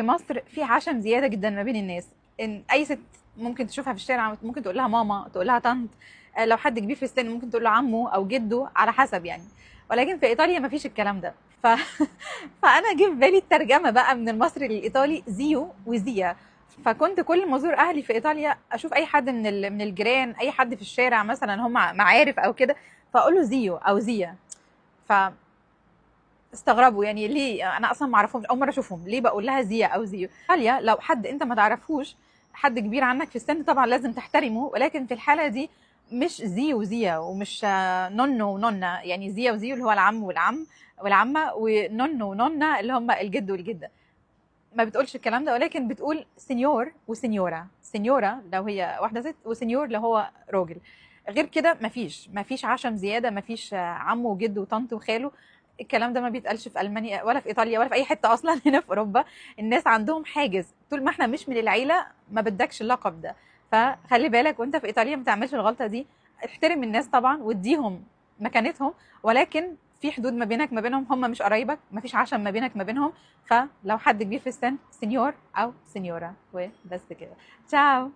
في مصر في عشم زياده جدا ما بين الناس، ان اي ست ممكن تشوفها في الشارع ممكن تقول لها ماما، تقول لها طنط، لو حد كبير في السن ممكن تقول له عمو او جده على حسب يعني. ولكن في ايطاليا ما فيش الكلام ده. فانا جه في بالي الترجمه بقى من المصري للايطالي زيو وزيا. فكنت كل ما ازور اهلي في ايطاليا اشوف اي حد من الجيران، اي حد في الشارع مثلا هم معارف او كده، فاقول له زيو او زيا. ف استغربوا يعني ليه انا اصلا ما اعرفهمش، اول مره اشوفهم ليه بقول لها زيا او زيو. ايطاليا لو حد انت ما تعرفوش، حد كبير عنك في السن، طبعا لازم تحترمه، ولكن في الحاله دي مش زي وزيا، ومش نونو ونونا. يعني زيا وزيو اللي هو العم والعم والعمه، ونونو ونونا اللي هم الجد والجده. ما بتقولش الكلام ده، ولكن بتقول سينيور وسينيورا. سينيورا لو هي واحده ست، وسينيور لو هو راجل. غير كده مفيش عشم زياده، مفيش عم وجد وطنط وخاله. الكلام ده ما بيتقالش في المانيا ولا في ايطاليا ولا في اي حته اصلا هنا في اوروبا. الناس عندهم حاجز، طول ما احنا مش من العيله ما بدكش اللقب ده. فخلي بالك وانت في ايطاليا ما تعملش الغلطه دي. احترم الناس طبعا واديهم مكانتهم، ولكن في حدود ما بينك ما بينهم، هم مش قرايبك، مفيش عشم ما بينك ما بينهم. فلو حد كبير في السن سينيور او سينيورا وبس كده. تشاو.